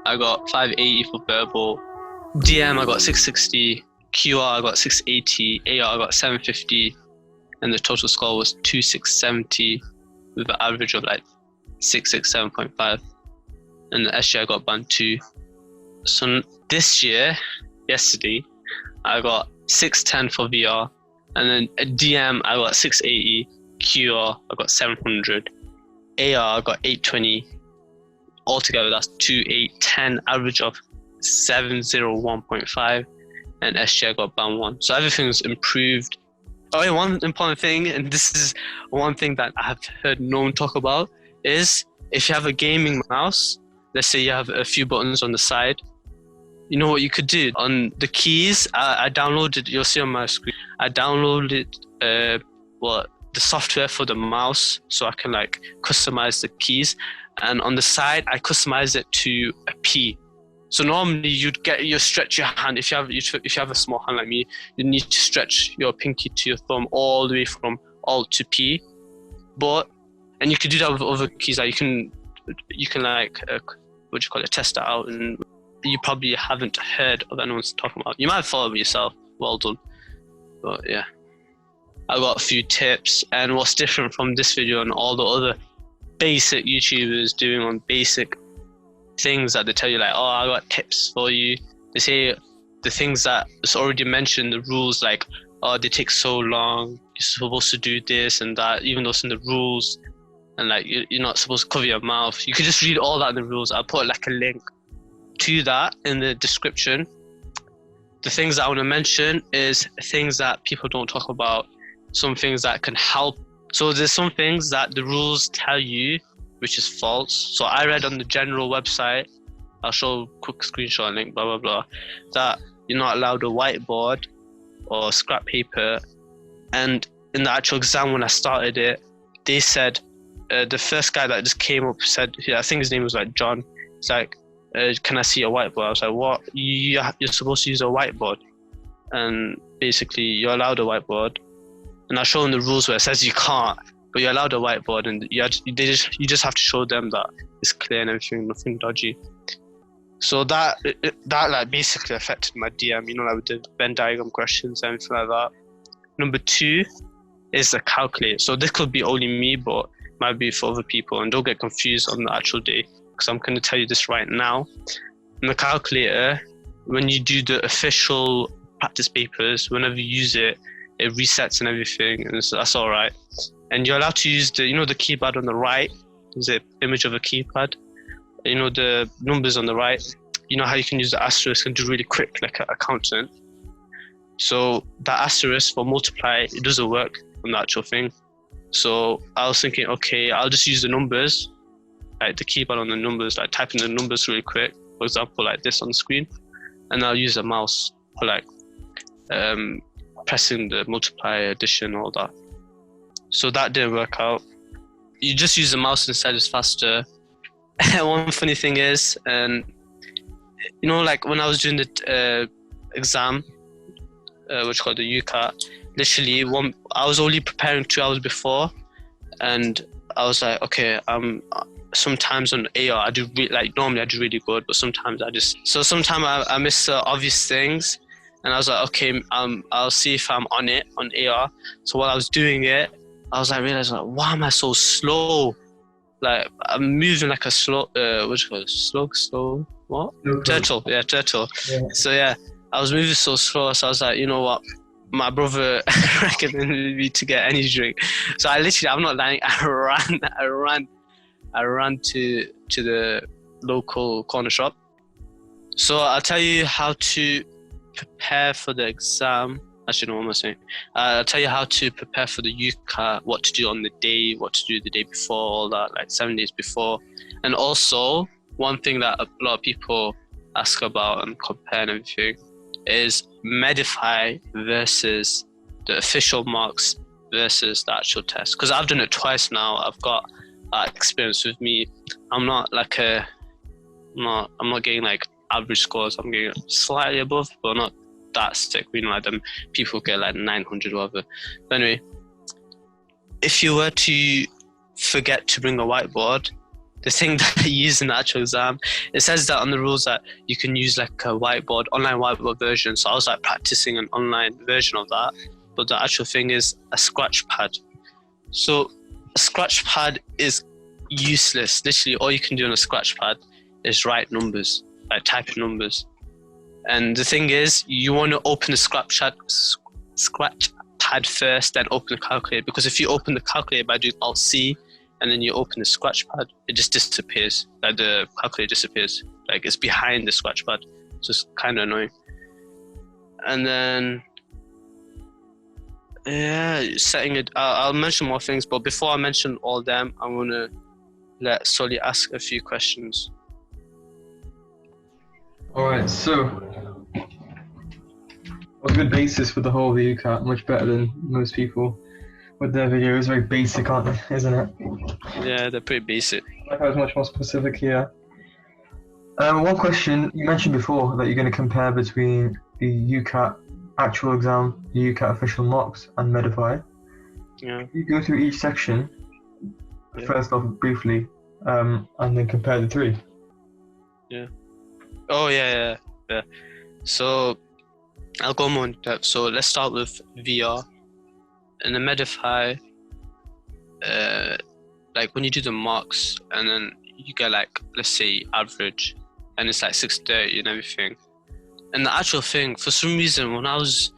I got 580 for verbal. DM, I got 660. QR, I got 680. AR, I got 750. And the total score was 2670 with an average of like 667.5. And the SG, I got band 2. So this year, yesterday, I got 610 for VR. And then a DM, I got 680. QR, I got 700. AR, I got 820. Altogether, that's 2810, average of 701.5. And SG, I got band 1. So everything's improved. Oh, yeah, one important thing, and this is one thing that I have heard no one talk about, is if you have a gaming mouse, let's say you have a few buttons on the side, you know what you could do? On the keys, I downloaded, you'll see on my screen, I downloaded the software for the mouse so I can like customize the keys. And on the side, I customize it to a P. So normally you stretch your hand. If you have a small hand like me, you need to stretch your pinky to your thumb all the way from Alt to P. And you can do that with other keys. Like you can like test that out. And you probably haven't heard of anyone's talking about. You might have thought of it yourself. Well done. But yeah, I got a few tips. And what's different from this video and all the other basic YouTubers doing on basic things that they tell you, like, oh, I got tips for you. They say the things that is already mentioned, the rules, like, oh, they take so long, you're supposed to do this and that, even though it's in the rules, and like you're not supposed to cover your mouth. You could just read all that in the rules. I'll put like a link to that in the description. The things that I want to mention is things that people don't talk about, some things that can help. So there's some things that the rules tell you which is false. So I read on the general website, I'll show a quick screenshot link, blah, blah, blah, that you're not allowed a whiteboard or scrap paper. And in the actual exam, when I started it, they said, the first guy that just came up said, I think his name was like John, it's like, can I see a whiteboard? I was like, what? You're supposed to use a whiteboard. And basically you're allowed a whiteboard. And I showed them the rules where it says you can't, but you're allowed a whiteboard, and you just have to show them that it's clear and everything, nothing dodgy. So that like basically affected my DM, you know, like with the Venn diagram questions and everything like that. Number 2 is the calculator. So this could be only me, but it might be for other people, and don't get confused on the actual day, because I'm going to tell you this right now. In the calculator, when you do the official practice papers, whenever you use it, it resets and everything, and so that's all right. And you're allowed to use the keypad on the right. Is an image of a keypad. You know, the numbers on the right. You know how you can use the asterisk and do really quick, like an accountant. So that asterisk for multiply, it doesn't work on the actual thing. So I was thinking, okay, I'll just use the numbers, like the keypad on the numbers, like typing the numbers really quick. For example, like this on the screen, and I'll use a mouse for like pressing the multiply, addition, all that. So that didn't work out. You just use the mouse instead, it's faster. One funny thing is, and you know, like when I was doing the exam, which is called the UCAT, literally I was only preparing 2 hours before, and I was like, okay, sometimes on AR I do normally I do really good, but sometimes sometimes I miss obvious things, and I was like, okay, I'll see if I'm on it on AR. So while I was doing it, I was like, realizing, like, why am I so slow? Like, I'm moving like a slow, slow, what? Turtle, yeah, turtle. Yeah. So yeah, I was moving so slow, so I was like, you know what? My brother recommended me to get any drink. So I'm not lying, I ran to the local corner shop. So I'll tell you how to prepare for the exam. Actually, no, what am I saying? I'll tell you how to prepare for the UCAT, what to do on the day, what to do the day before, all that, like 7 days before. And also, one thing that a lot of people ask about and compare and everything is Medify versus the official marks versus the actual test. Because I've done it twice now. I've got that experience with me. I'm not getting like average scores. I'm getting slightly above, but not that sick. You know, like them people get like 900 or whatever. But anyway, if you were to forget to bring a whiteboard, the thing that you use in the actual exam, it says that on the rules that you can use like a whiteboard, online whiteboard version. So I was like practicing an online version of that, but the actual thing is a Scratchpad. So a Scratchpad is useless. Literally all you can do on a Scratchpad is write numbers, like type in numbers. And the thing is, you want to open the Scratchpad first, then open the calculator, because if you open the calculator by doing Alt-C and then you open the Scratchpad, it just disappears. Like the calculator disappears. Like it's behind the Scratchpad. So it's kind of annoying. And then, yeah, setting it. I'll mention more things, but before I mention all of them, I want to let Solly ask a few questions. All right, so a good basis for the whole UCAT, much better than most people with their videos. Very basic, aren't they? Isn't it? Yeah, they're pretty basic. Like I was much more specific here. One question you mentioned before that you're going to compare between the UCAT actual exam, the UCAT official mocks, and Medify. Yeah. You go through each section first off briefly, and then compare the three. Yeah. Oh yeah. So I'll go more in depth. So let's start with VR. In the Medify, like when you do the marks and then you get like, let's say average, and it's like 630 and everything. And the actual thing, for some reason, when I was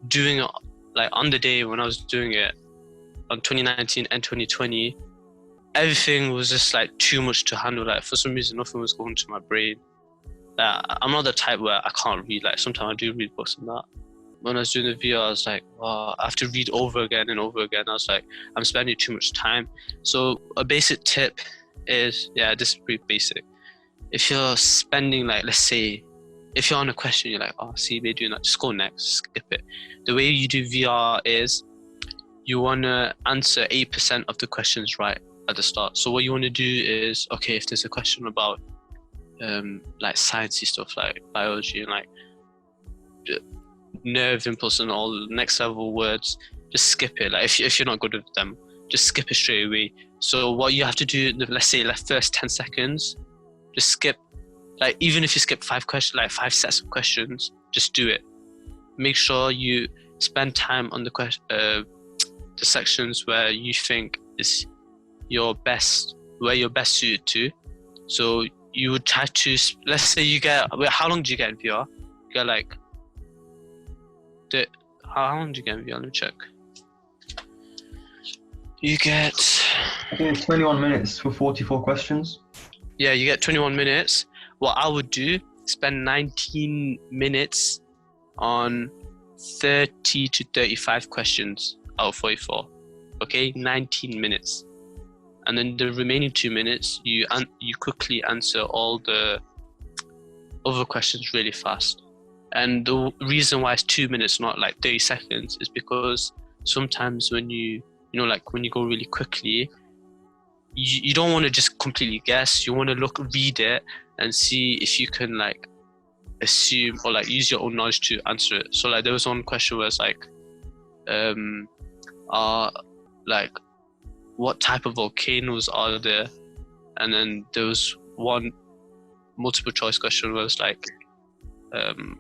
doing it, like on the day when I was doing it on 2019 and 2020, everything was just like too much to handle. Like for some reason, nothing was going to my brain. I'm not the type where I can't read. Like sometimes I do read books and that. When I was doing the VR, I was like, wow, I have to read over again and over again. I was like, I'm spending too much time. So a basic tip is, this is pretty basic. If you're spending like, let's say, if you're on a question, you're like, oh, see, they're doing that, just go next, skip it. The way you do VR is you want to answer 8% of the questions right at the start. So what you want to do is, okay, if there's a question about like sciencey stuff like biology and like nerve impulse and all the next level words, just skip it. Like if you're not good with them, just skip it straight away. So what you have to do, let's say like first 10 seconds, just skip. Like even if you skip 5 questions, like 5 sets of questions, just do it. Make sure you spend time on the sections where you think is your best, where you're best suited to. So you would try to, let's say you get, how long do you get in VR? You get like, how long do you get in VR? Let me check. You get, I think it's 21 minutes for 44 questions. Yeah, you get 21 minutes. What I would do, spend 19 minutes on 30 to 35 questions out of 44. Okay, 19 minutes. And then the remaining 2 minutes, you quickly answer all the other questions really fast. And the reason why it's 2 minutes, not like 30 seconds, is because sometimes when you like when you go really quickly, you don't want to just completely guess. You want to read it and see if you can like assume or like use your own knowledge to answer it. So like there was one question where it's like, like what type of volcanoes are there? And then there was one multiple choice question where it's like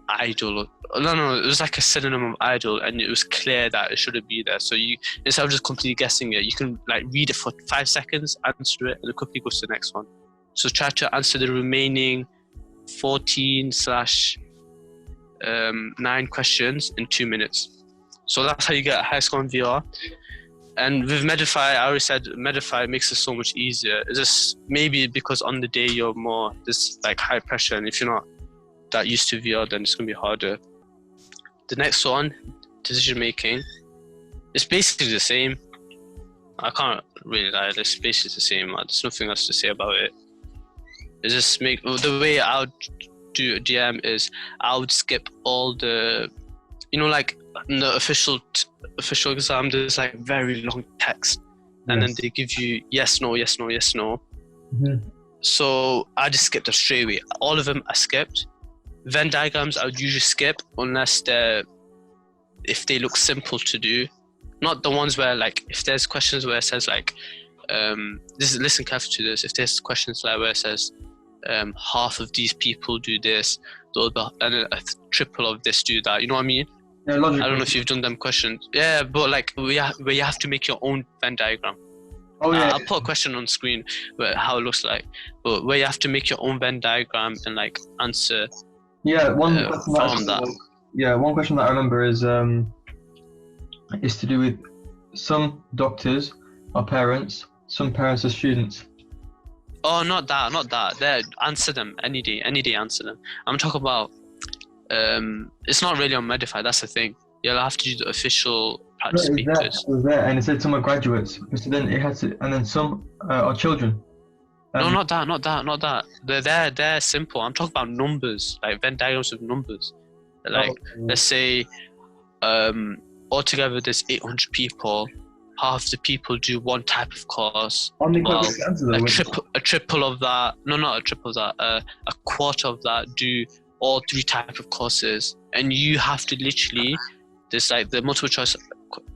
idol. No, it was like a synonym of idol, and it was clear that it shouldn't be there. So you, instead of just completely guessing it, you can like read it for 5 seconds, answer it, and then quickly go to the next one. So try to answer the remaining 14/9 questions in 2 minutes. So that's how you get a high score in VR. And with Medify, I already said Medify makes it so much easier. It's just maybe because on the day you're more this like high pressure, and if you're not that used to VR, then it's gonna be harder. The next one, decision making, it's basically the same. I can't really lie, it's basically the same. There's nothing else to say about it. It's just the way I would do DM is I would skip all the, like in the official exam, there's like very long text, and then they give you yes, no, yes, no, yes, no. Mm-hmm. So I just skipped them straight away. All of them I skipped. Venn diagrams I would usually skip unless if they look simple to do. Not the ones where like, if there's questions where it says like, listen carefully to this. If there's questions like where it says half of these people do this, and a triple of this do that, you know what I mean? Yeah, logical. I don't know if you've done them questions. Yeah, but like where you have to make your own Venn diagram. Oh yeah. I'll put a question on screen how it looks like, but where you have to make your own Venn diagram and like answer. Yeah, one question that I remember is to do with some doctors are parents, some parents are students. Oh, not that. There, answer them any day. Answer them. I'm talking about. It's not really on Medify. That's the thing. You'll have to do the official practice papers. It was there, and it said some are graduates. So then it had to, and then some are children. No, not that. They're simple. I'm talking about numbers, like Venn diagrams with numbers. Like let's say, altogether there's 800 people. Half the people do one type of course. A triple of that. No, not a triple of that. A quarter of that do all 3 types of courses, and you have to literally. There's like the multiple choice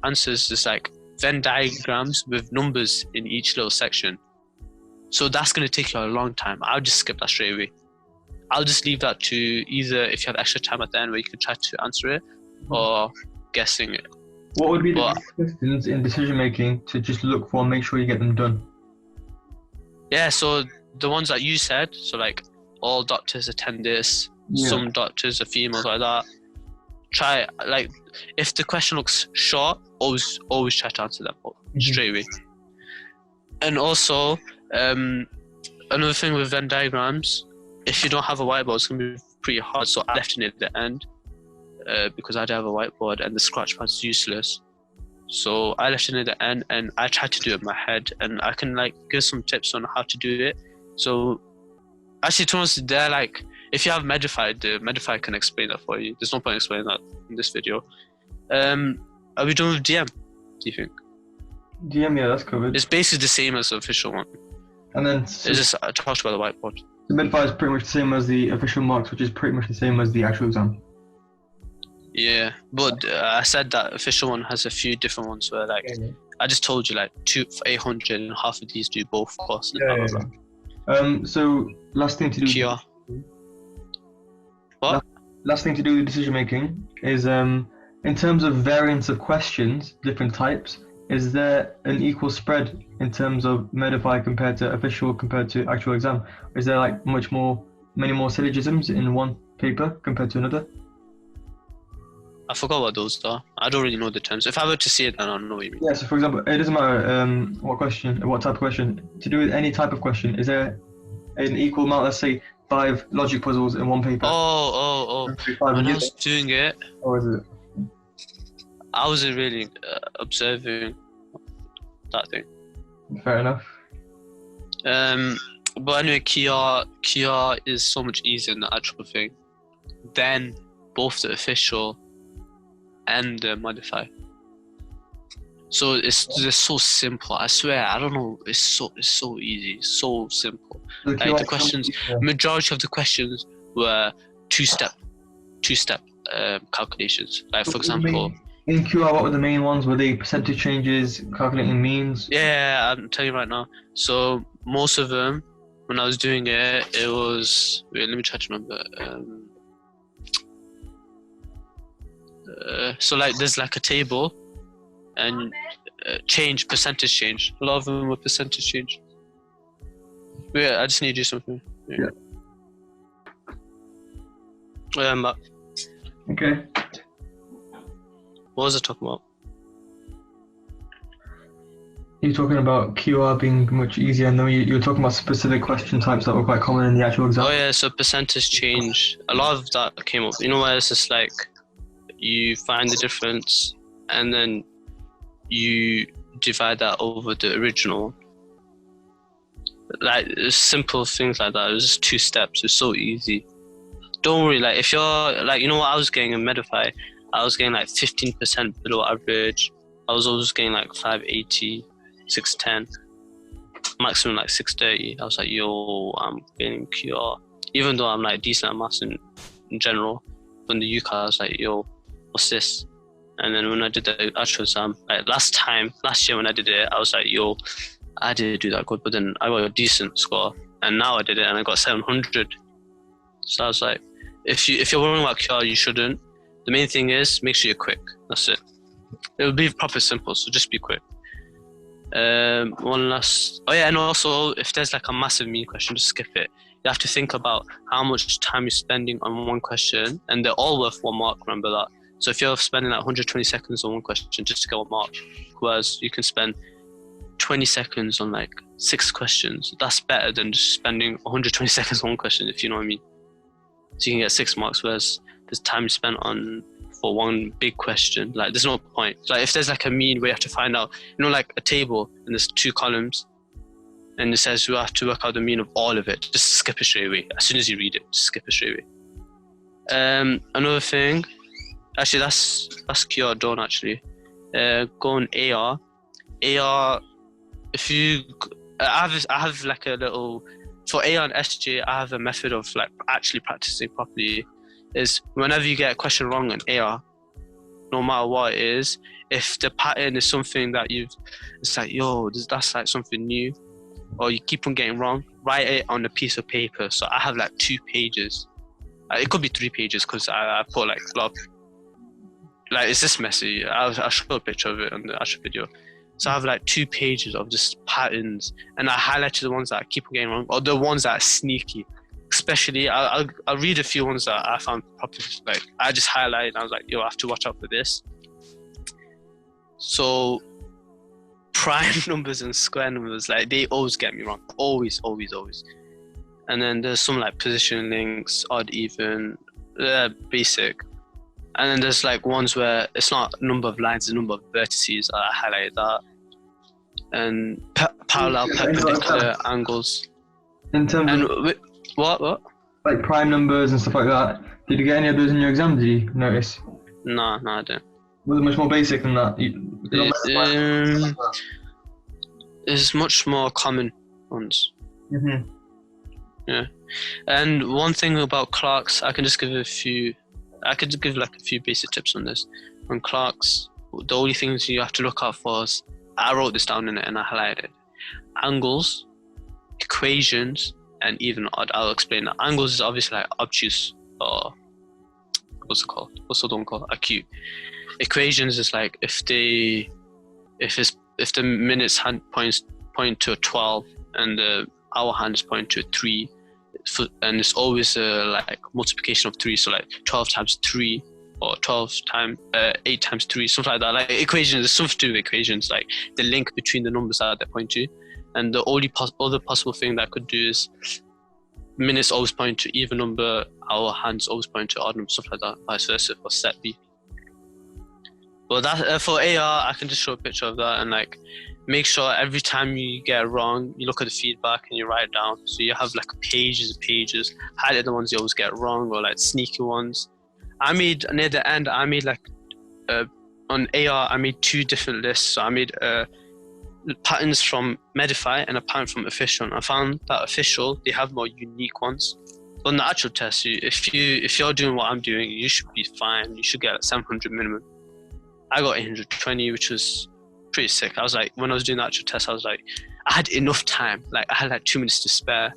answers. There's like Venn diagrams with numbers in each little section. So that's going to take you a long time. I'll just skip that straight away. I'll just leave that to either if you have extra time at the end where you can try to answer it, or guessing it. What would be the questions in decision making to just look for and make sure you get them done? Yeah, so the ones that you said, so like all doctors attend this, some doctors are females, like that. Try, like, if the question looks short, always try to answer them straight away. And also, another thing with Venn diagrams, if you don't have a whiteboard, it's going to be pretty hard. So I left it at the end because I don't have a whiteboard and the Scratchpad's useless. So I left it at the end and I tried to do it in my head, and I can like give some tips on how to do it. So actually, to be honest, they're like, if you have Medify, the Medify can explain that for you. There's no point explaining that in this video. Are we done with DM, do you think? DM, yeah, that's covered. It's basically the same as the official one. And then it's just I talked about the whiteboard. The Medify is pretty much the same as the official marks, which is pretty much the same as the actual exam. Yeah, but I said that official one has a few different ones where like I just told you like 800 and half of these do both courses. So last thing to do. Kia. What? Last thing to do with decision making is in terms of variance of questions, different types. Is there an equal spread in terms of Medify compared to official compared to actual exam? Is there like many more syllogisms in one paper compared to another? I forgot what those are. I don't really know the terms. If I were to see it, then I don't know what you mean. Yeah, so for example, it doesn't matter what type of question. To do with any type of question, is there an equal amount, let's say 5 logic puzzles in one paper? When I was doing it, or is it? I wasn't really observing that thing. Fair enough. But anyway, Kia is so much easier than the actual thing. Then both the official and the Modify. So it's just so simple. I swear, I don't know. It's so easy, so simple. Like the questions, majority of the questions were two-step calculations. Like for example. In QR, what were the main ones? Were they percentage changes, calculating means? Yeah, I'm telling you right now. So most of them, when I was doing it, it was. Wait, let me try to remember. So like, there's like a table, and percentage change. A lot of them were percentage change. Wait, I just need to do something. Yeah. I'm back. Okay. What was I talking about? You're talking about QR being much easier, and then you were talking about specific question types that were quite common in the actual exam. Oh yeah, so percentage change. A lot of that came up. You know where it's just like, you find the difference, and then you divide that over the original. Like simple things like that. It was just 2 steps. It's so easy. Don't worry. Like if you're like, you know what I was getting in Medify. I was getting like 15% below average. I was always getting like 580, 610, maximum like 630. I was like, yo, I'm getting QR. Even though I'm like decent at maths in general, from the UCAT, I was like, yo, what's this? And then when I did the actual exam, like last year when I did it, I was like, yo, I didn't do that good, but then I got a decent score, and now I did it and I got 700. So I was like, if you're worrying about QR, you shouldn't. The main thing is make sure you're quick. That's it. It'll be proper simple, so just be quick. One last. Oh yeah, and also if there's like a massive mean question, just skip it. You have to think about how much time you're spending on one question, and they're all worth 1 mark. Remember that. So if you're spending like 120 seconds on one question just to get 1 mark, whereas you can spend 20 seconds on like 6 questions. That's better than just spending 120 seconds on one question, if you know what I mean. So you can get 6 marks, whereas there's time spent on for one big question. Like there's no point. Like if there's like a mean where you have to find out, you know, like a table and there's 2 columns, and it says you have to work out the mean of all of it. Just skip it straight away. As soon as you read it, just skip it straight away. Another thing, actually that's QR done actually. Go on AR. AR. If you, I have like a little, for AR and SJ, I have a method of like actually practicing properly. Is whenever you get a question wrong in AR, no matter what it is, if the pattern is something that it's like, yo, that's like something new, or you keep on getting wrong, write it on a piece of paper. So I have like 2 pages. It could be 3 pages because I put like a lot of, like it's this messy. I'll show a picture of it on the actual video. So I have like 2 pages of just patterns, and I highlighted the ones that I keep on getting wrong, or the ones that are sneaky. Especially, I'll read a few ones that I found properly, like I just highlighted and I was like, yo, I have to watch out for this. So prime numbers and square numbers, like they always get me wrong, always. And then there's some like position links, odd, even, basic. And then there's like ones where it's not number of lines, the number of vertices. I highlighted that. And parallel, perpendicular angles. In terms of what? Like prime numbers and stuff like that. Did you get any of those in your exam? Did you notice? No, I didn't. Was it much more basic than that? There's much more common ones. Mm-hmm. Yeah. And one thing about clerks, I can just give a few. I could give like a few basic tips on this. On clerks, the only things you have to look out for is, I wrote this down in it and I highlighted it. Angles, equations, and even odd. I'll explain that. Angles is obviously like obtuse, or what's it called? What's the one called? Acute. Equations is like if the minute's hand point to a 12 and the hour hand is pointing to a 3, and it's always like multiplication of 3, so like 12 times 3 or 8 times 3, something like that. Like equations, there's something to do with equations, like the link between the numbers that they point to. And the only other possible thing that I could do is minutes always point to even number, hour hands always point to odd number, stuff like that, vice versa for set B. But that for AR, I can just show a picture of that and like make sure every time you get it wrong, you look at the feedback and you write it down. So you have like pages and pages, highlight the ones you always get wrong or like sneaky ones. Near the end, I made like, on AR, I made 2 different lists. So I made patterns from Medify and a pattern from Official. And I found that Official, they have more unique ones. But on the actual test, if you're doing what I'm doing, you should be fine. You should get like 700 minimum. I got 820, which was pretty sick. I was like, when I was doing the actual test, I was like, I had enough time. Like I had like 2 minutes to spare.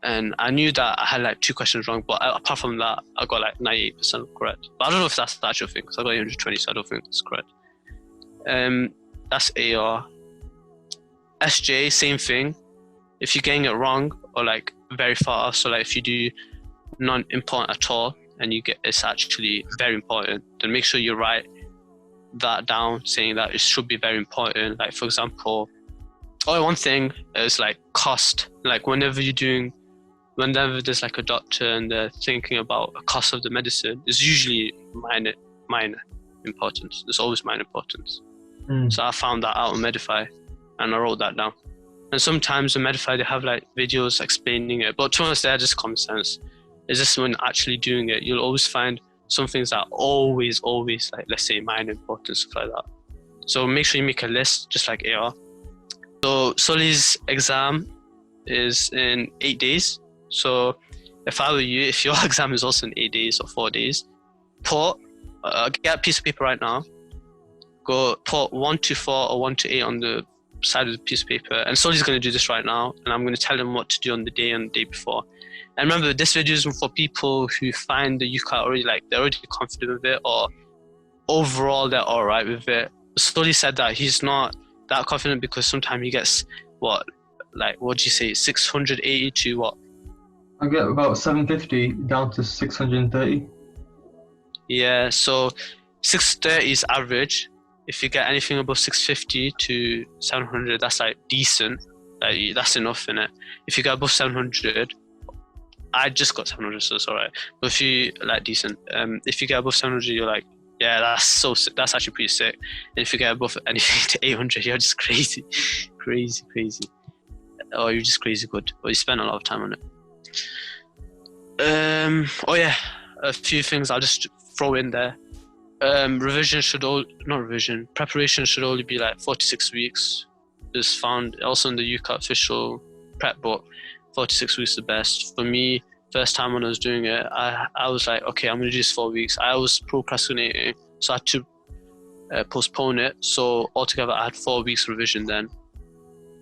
And I knew that I had like 2 questions wrong, but apart from that, I got like 98% correct. But I don't know if that's the actual thing, because I got 820, so I don't think that's correct. That's AR. SJ, same thing. If you're getting it wrong or like very far off, so like if you do non-important at all and you get it's actually very important, then make sure you write that down, saying that it should be very important. Like for example, one thing is like cost. Like whenever there's like a doctor and they're thinking about a cost of the medicine, it's usually minor importance. There's always minor importance. So I found that out on Medify and I wrote that down. And sometimes on Medify they have like videos explaining it, but to be honest, they're just common sense. It's just when actually doing it, you'll always find some things that are always like, let's say minor importance, stuff like that. So make sure you make a list, just like AR. So Sully's exam is in 8 days. So if I were you, if your exam is also in 8 days or 4 days, get a piece of paper right now. Go put 1 to 4 or 1 to 8 on the side of the piece of paper, and Sully's going to do this right now, and I'm going to tell him what to do on the day before. And remember, this video is for people who find the UCAT already, like, they're already confident with it, or overall they're all right with it. Sully said that he's not that confident because sometimes he gets, what do you say, 680 to what? I get about 750 down to 630. Yeah, so 630 is average. If you get anything above 650 to 700, that's like decent. Like, that's enough, innit? If you get above 700, I just got 700, so it's alright. But if you like decent, if you get above 700, you're like, yeah, that's so sick. That's actually pretty sick. And if you get above anything to 800, you're just crazy, crazy. Or you're just crazy good. Or you spend a lot of time on it. Oh yeah, a few things I'll just throw in there. Preparation should only be like 46 weeks. It's found also in the UCAT official prep book. 46 weeks is the best. For me, first time when I was doing it, I was like, okay, I'm gonna do this 4 weeks. I was procrastinating, so I had to postpone it. So altogether, I had 4 weeks revision then.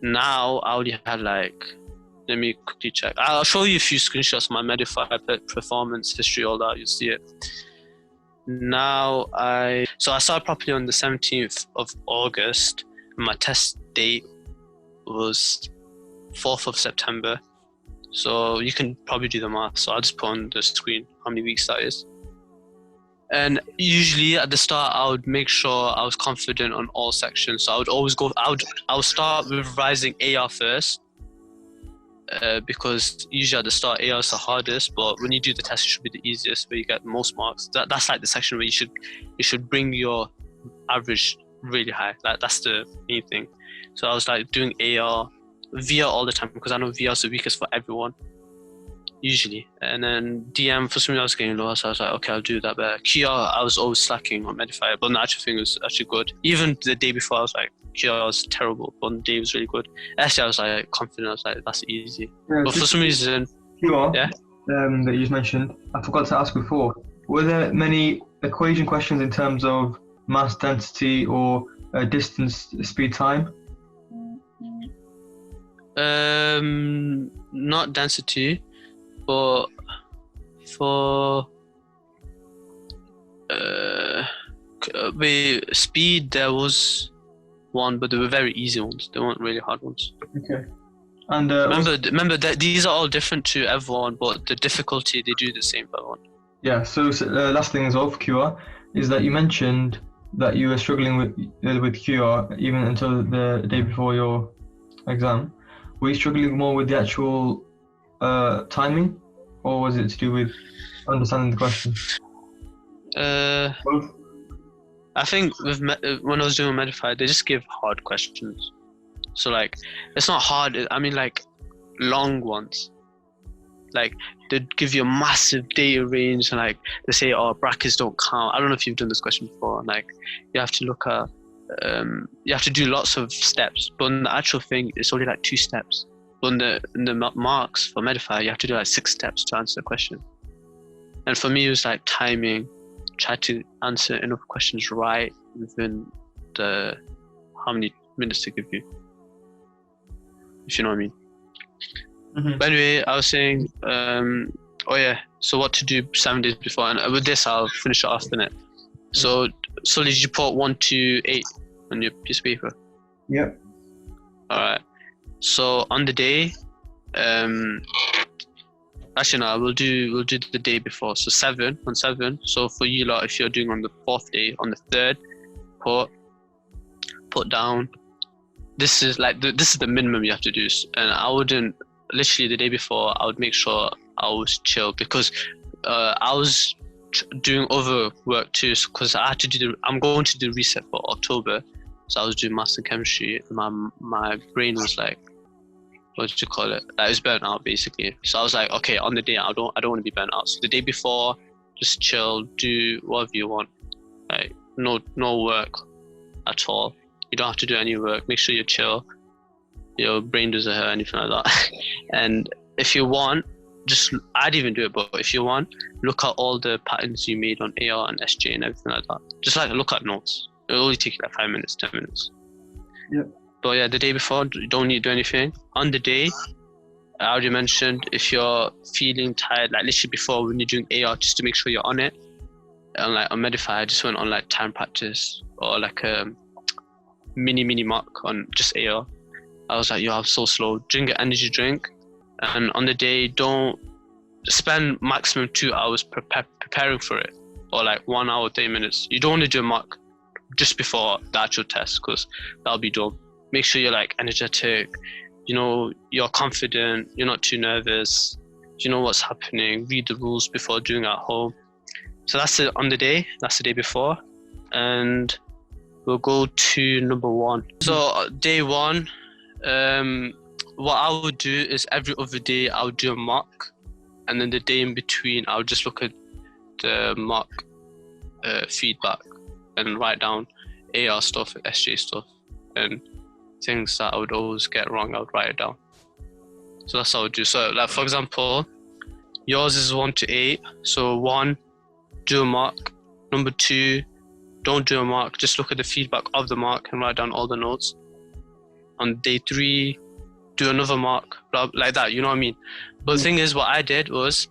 Now I only had like, let me quickly check. I'll show you a few screenshots of my Medify performance history, all that, you'll see it. Now I started properly on the 17th of August. And my test date was 4th of September. So you can probably do the math. So I'll just put on the screen how many weeks that is. And usually at the start, I would make sure I was confident on all sections. So I would always I would start with revising AR first. Because usually at the start AR is the hardest, but when you do the test it should be the easiest, where you get the most marks. That's like the section where you should bring your average really high. That's the main thing. So I was like doing AR, VR all the time, because I know VR is the weakest for everyone usually. And then DM, for some reason I was getting low, so I was like, okay, I'll do that better. QR, I was always slacking on Medify, but the actual thing was actually good. Even the day before I was like, QR was terrible, but on the day was really good. Actually I was like confident, I was like, that's easy. Yeah, but for some reason, QR, yeah, that you just mentioned, I forgot to ask before, were there many equation questions in terms of mass density or distance, speed, time? Not density, but for speed there was one, but they were very easy ones. They weren't really hard ones. Okay. And remember that these are all different to everyone, but the difficulty they do the same for everyone. Yeah. So last thing as well for QR is that you mentioned that you were struggling with QR even until the day before your exam. Were you struggling more with the actual timing, or was it to do with understanding the question? Both. I think when I was doing Medify, they just give hard questions. So like, it's not hard. I mean like long ones. Like they'd give you a massive data range, and like they say, oh, brackets don't count. I don't know if you've done this question before. Like you have to look at, you have to do lots of steps, but in the actual thing, it's only like 2 steps. But in the marks for Medify, you have to do like 6 steps to answer the question. And for me, it was like timing. Try to answer enough questions right within the how many minutes to give you, if you know what I mean. Mm-hmm. But anyway, I was saying, oh yeah, so what to do 7 days before, and with this I'll finish it off in it. So did you put 1 to 8 on your piece of paper? Yep. All right. So on the day, actually no, we'll do the day before. So 7 on 7. So for you lot, if you're doing on the 4th day, on the 3rd, put down. This is like this is the minimum you have to do. And I wouldn't, literally the day before, I would make sure I was chill, because I was doing other work too. Because I had to I'm going to do reset for October. So I was doing maths and chemistry. My brain was like, what did you call it? Like, it was burnt out basically. So I was like, okay, on the day I don't want to be burnt out. So the day before, just chill, do whatever you want. Like no work at all. You don't have to do any work. Make sure you're chill. Your brain doesn't hurt, anything like that. And if you want, I'd even do it, but if you want, look at all the patterns you made on AR and SJ and everything like that. Just like look at notes. It'll only take you like 5 minutes, 10 minutes. Yep. But yeah, the day before, you don't need to do anything. On the day, I already mentioned, if you're feeling tired, like literally before when you're doing AR, just to make sure you're on it. And like on Medify, I just went on like time practice or like a mini mock on just AR. I was like, yo, I'm so slow. Drink an energy drink. And on the day, don't spend maximum 2 hours preparing for it, or like 1 hour, 30 minutes. You don't want to do a mock just before the actual test, because that'll be dumb. Make sure you're like energetic, you know, you're confident, you're not too nervous, you know what's happening, read the rules before doing it at home. So that's it on the day, that's the day before. And we'll go to number 1. So day 1, what I would do is every other day I would do a mock, and then the day in between I would just look at the mock feedback and write down AR stuff, SJ stuff, and things that I would always get wrong, I would write it down. So that's what I would do. So like for example, yours is 1 to 8. So 1, do a mock. Number 2, don't do a mock, just look at the feedback of the mock and write down all the notes. On day 3, do another mock, like that, you know what I mean? But the thing is, what I did was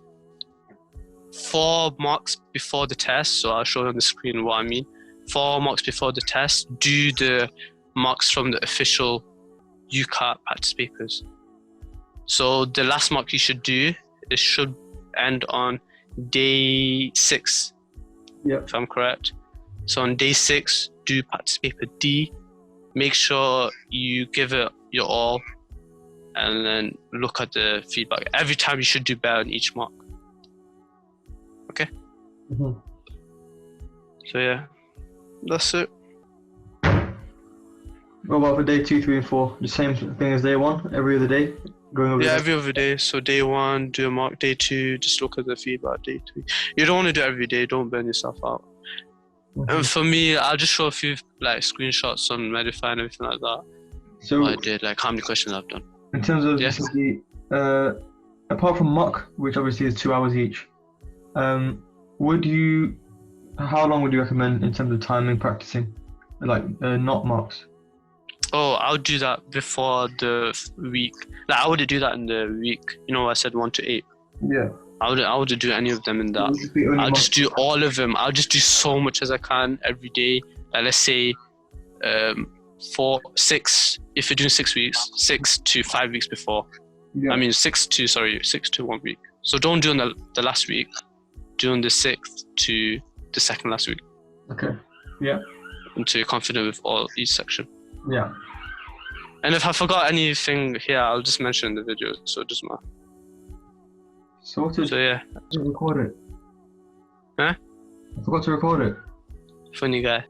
4 mocks before the test. So I'll show you on the screen what I mean. 4 mocks before the test, do the mocks from the official UCAT practice papers. So the last mock you should do, it should end on day 6, if I'm correct. So on day 6, do practice paper D. Make sure you give it your all, and then look at the feedback. Every time you should do better in each mock. Okay? Mm-hmm. So yeah, that's it. What about for day 2, 3, and 4? The same thing as day 1, every other day? Going over every other day. So day 1, do a mock. Day 2, just look at the feedback. Day 3. You don't want to do it every day, don't burn yourself out. Mm-hmm. And for me, I'll just show a few like screenshots on Medify and everything like that. So what I did, like how many questions I've done. in terms of Yeah. apart from mock, which obviously is 2 hours each, how long would you recommend in terms of timing practicing, like not mocks? Oh, I would do that before the week. Like I wouldn't do that in the week. You know, I said 1 to 8. Yeah. I wouldn't do any of them in that. I'll just do all of them. I'll just do so much as I can every day. Like let's say 4, 6. If you're doing 6 weeks, 6 to 5 weeks before. Yeah. I mean 6 to 1 week. So don't do on the last week. Do on the 6th to the second last week. Okay. Yeah. Until you're confident with each section. Yeah. And if I forgot anything here, I'll just mention in the video, so it doesn't matter. Sorted. So yeah. Record it. Huh? I forgot to record it. Funny guy.